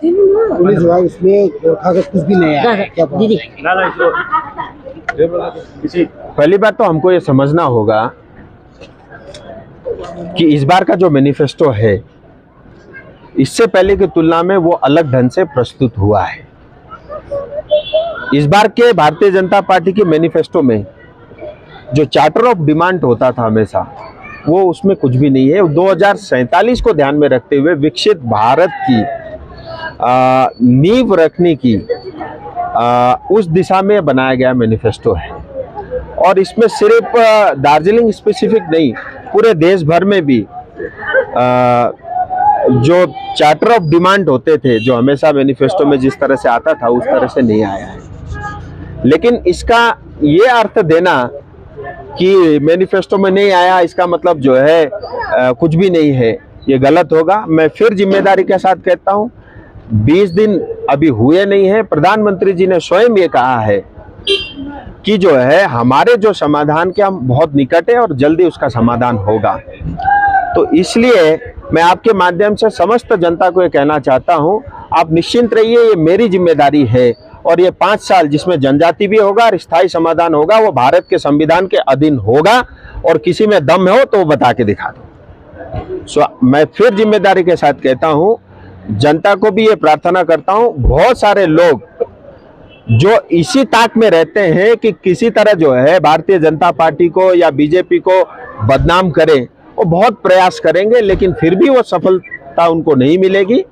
Police विभाग इसमें गोरखा का कुछ भी नहीं आया है, क्या दीदी पहली बात तो हमको ये समझना होगा कि इस बार का जो मैनिफेस्टो है इससे पहले की तुलना में वो अलग ढंग से प्रस्तुत हुआ है। इस बार के भारतीय जनता पार्टी के मैनिफेस्टो में जो चार्टर ऑफ डिमांड होता था हमेशा, वो उसमें कुछ भी नहीं है। 2047 को ध्यान में रखते हुए विकसित भारत की नींव रखने की उस दिशा में बनाया गया मैनिफेस्टो है। और इसमें सिर्फ दार्जिलिंग स्पेसिफिक नहीं, पूरे देश भर में भी जो चार्टर ऑफ डिमांड होते थे, जो हमेशा मैनिफेस्टो में जिस तरह से आता था उस तरह से नहीं आया है। लेकिन इसका ये अर्थ देना कि मैनिफेस्टो में नहीं आया इसका मतलब जो है कुछ भी नहीं है, ये गलत होगा। मैं फिर जिम्मेदारी के साथ कहता हूँ, 20 दिन अभी हुए नहीं है, प्रधानमंत्री जी ने स्वयं ये कहा है कि जो है हमारे जो समाधान के हम बहुत निकट है और जल्दी उसका समाधान होगा। तो इसलिए मैं आपके माध्यम से समस्त जनता को ये कहना चाहता हूँ, आप निश्चिंत रहिए, ये मेरी जिम्मेदारी है। और ये 5 साल जिसमें जनजाति भी होगा और स्थायी समाधान होगा, वो भारत के संविधान के अधीन होगा। और किसी में दम हो तो वो बता के दिखा दो। मैं फिर जिम्मेदारी के साथ कहता हूँ, जनता को भी ये प्रार्थना करता हूँ, बहुत सारे लोग जो इसी ताक में रहते हैं कि किसी तरह जो है भारतीय जनता पार्टी को या बीजेपी को बदनाम करें, वो बहुत प्रयास करेंगे, लेकिन फिर भी वो सफलता उनको नहीं मिलेगी।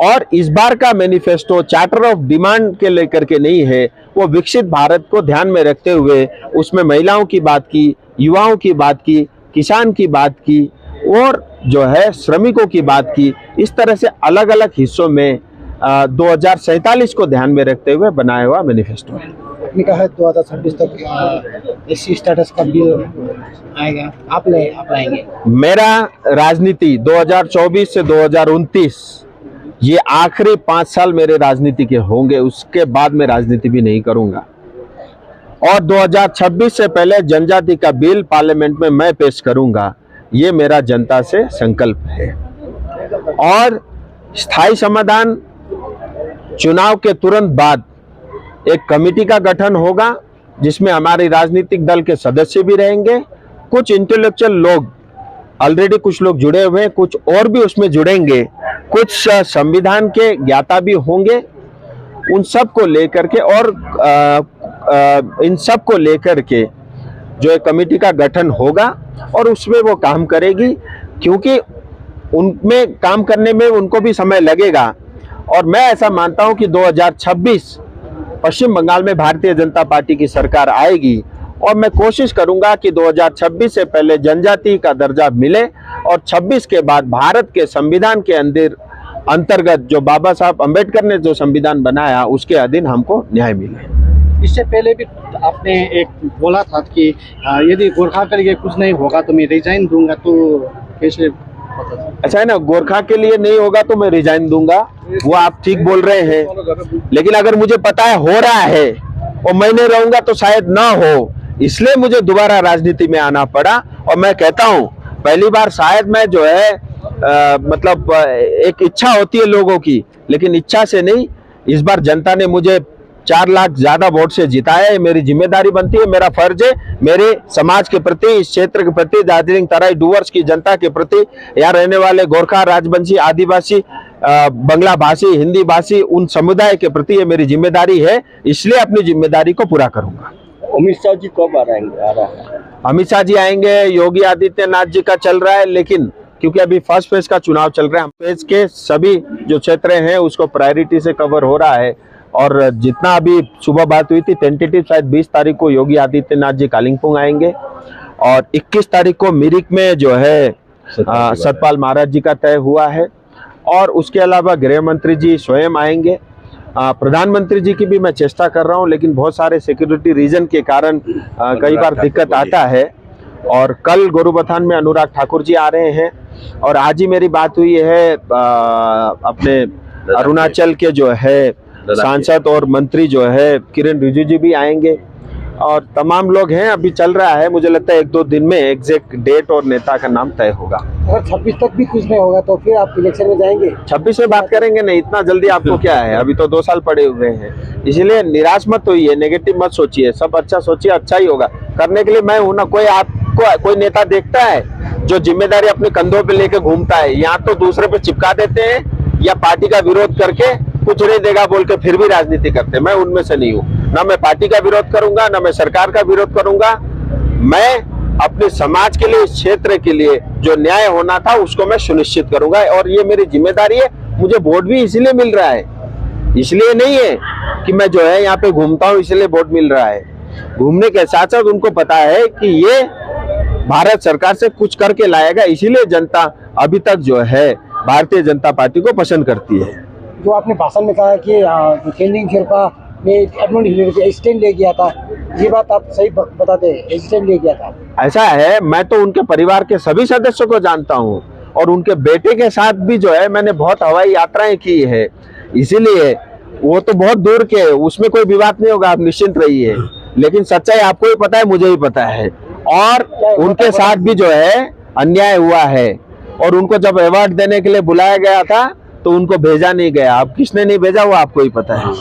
और इस बार का मैनिफेस्टो चार्टर ऑफ डिमांड के लेकर के नहीं है, वो विकसित भारत को ध्यान में रखते हुए उसमें महिलाओं की बात की, युवाओं की बात की, किसान की बात की और जो है श्रमिकों की बात की। इस तरह से अलग अलग हिस्सों में 2047 को ध्यान में रखते हुए बनाया हुआ मैनिफेस्टो है। आपने कहा है 2026 तक एससी स्टेटस का बिल आएगा, आप लाएंगे? मेरा राजनीति 2024 से 2029 ये आखिरी 5 साल मेरे राजनीति के होंगे, उसके बाद मैं राजनीति भी नहीं करूंगा। और 2026 से पहले जनजाति का बिल पार्लियामेंट में मैं पेश करूंगा, ये मेरा जनता से संकल्प है। और स्थायी समाधान चुनाव के तुरंत बाद एक कमेटी का गठन होगा, जिसमें हमारे राजनीतिक दल के सदस्य भी रहेंगे, कुछ इंटेलेक्चुअल लोग ऑलरेडी कुछ लोग जुड़े हुए हैं, कुछ और भी उसमें जुड़ेंगे, कुछ संविधान के ज्ञाता भी होंगे। उन सब को लेकर के और इन सब को लेकर के जो एक कमेटी का गठन होगा और उसमें वो काम करेगी, क्योंकि उनमें काम करने में उनको भी समय लगेगा। और मैं ऐसा मानता हूं कि 2026 पश्चिम बंगाल में भारतीय जनता पार्टी की सरकार आएगी और मैं कोशिश करूंगा कि 2026 से पहले जनजाति का दर्जा मिले और 26 के बाद भारत के संविधान के अंतर्गत जो बाबा साहब अंबेडकर ने जो संविधान बनाया उसके अधीन हमको न्याय मिले। इससे पहले भी आपने एक बोला था कि यदि गोरखा के लिए कुछ नहीं होगा तो मैं रिजाइन दूंगा, तो कैसे? अच्छा है ना, गोरखा के लिए नहीं होगा तो मैं रिजाइन दूंगा, वो आप ठीक बोल रहे हैं। लेकिन अगर मुझे पता है हो रहा है और मैं नहीं रहूंगा तो शायद ना हो, इसलिए मुझे दोबारा राजनीति में आना पड़ा। और मैं कहता हूं पहली बार शायद मैं जो है मतलब एक इच्छा होती है लोगों की, लेकिन इच्छा से नहीं, इस बार जनता ने मुझे 4 लाख ज्यादा वोट से जिताया है। मेरी जिम्मेदारी बनती है, मेरा फर्ज है मेरे समाज के प्रति, इस क्षेत्र के प्रति, दार्जिलिंग तराई डूवर्स की जनता के प्रति, यहाँ रहने वाले गोरखा, राजवंशी, आदिवासी, बंगला भाषी, हिंदी भाषी, उन समुदाय के प्रति ये मेरी जिम्मेदारी है, इसलिए अपनी जिम्मेदारी को पूरा करूंगा। अमित शाह जी कब आ रहा है? अमित शाह जी आएंगे, योगी आदित्यनाथ जी का चल रहा है, लेकिन क्योंकि अभी फर्स्ट फेज का चुनाव चल रहा है, फेज के सभी जो क्षेत्र हैं उसको प्रायोरिटी से कवर हो रहा है। और जितना अभी सुबह बात हुई थी, टेंटेटिव शायद 20 तारीख को योगी आदित्यनाथ जी कालिंपोंग आएंगे और 21 तारीख को मिरिक में जो है सतपाल महाराज जी का तय हुआ है। और उसके अलावा गृह मंत्री जी स्वयं आएंगे। प्रधानमंत्री जी की भी मैं चेष्टा कर रहा हूं, लेकिन बहुत सारे सिक्योरिटी रीजन के कारण कई बार दिक्कत आता है। और कल गोरुबथान में अनुराग ठाकुर जी आ रहे हैं और आज ही मेरी बात हुई है अपने अरुणाचल के जो है सांसद और मंत्री जो है किरण रिजिजू जी भी आएंगे। और तमाम लोग हैं, अभी चल रहा है। मुझे लगता है 1-2 दिन में एग्जैक्ट डेट और नेता का नाम तय होगा। अगर 26 तक भी कुछ नहीं होगा तो फिर आप इलेक्शन में जाएंगे? 26 में बात करेंगे नहीं, इतना जल्दी आपको क्या है, अभी तो 2 साल पड़े हुए हैं। इसलिए निराश मत होइए, नेगेटिव मत सोचिए, सब अच्छा सोचिए, अच्छा ही होगा। करने के लिए मैं हूं ना। कोई आपको कोई नेता देखता है जो जिम्मेदारी अपने कंधों पे लेके घूमता है? यहाँ तो दूसरे पे चिपका देते हैं या पार्टी का विरोध करके कुछ नहीं देगा बोल के फिर भी राजनीति करते हैं। मैं उनमें से नहीं हूँ। ना मैं पार्टी का विरोध करूंगा, ना मैं सरकार का विरोध करूंगा। मैं अपने समाज के लिए, इस क्षेत्र के लिए जो न्याय होना था उसको मैं सुनिश्चित करूंगा, और ये मेरी जिम्मेदारी है। मुझे वोट भी इसलिए मिल रहा है, इसलिए नहीं है कि मैं जो है यहाँ पे घूमता हूँ इसलिए वोट मिल रहा है। घूमने के साथ साथ उनको पता है कि ये भारत सरकार से कुछ करके लाएगा, इसीलिए जनता अभी तक जो है भारतीय जनता पार्टी को पसंद करती है। जो आपने भाषण में कहा कि तेंजिंग शेरपा ने एडमंड हिलेरी पे स्टैंड ले गया था, ये बात आप सही बताते हैं? स्टैंड ले गया था? ऐसा है, मैं तो उनके परिवार के सभी सदस्यों को जानता हूँ, और उनके बेटे के साथ भी जो है मैंने बहुत हवाई यात्राएं की है, इसीलिए वो तो बहुत दूर के, उसमें कोई विवाद नहीं होगा, आप निश्चिंत रहिए। लेकिन सच्चाई आपको भी पता है, मुझे भी पता है, और उनके साथ भी जो है अन्याय हुआ है। और उनको जब अवार्ड देने के लिए बुलाया गया था तो उनको भेजा नहीं गया। अब किसने नहीं भेजा वो आपको ही पता है।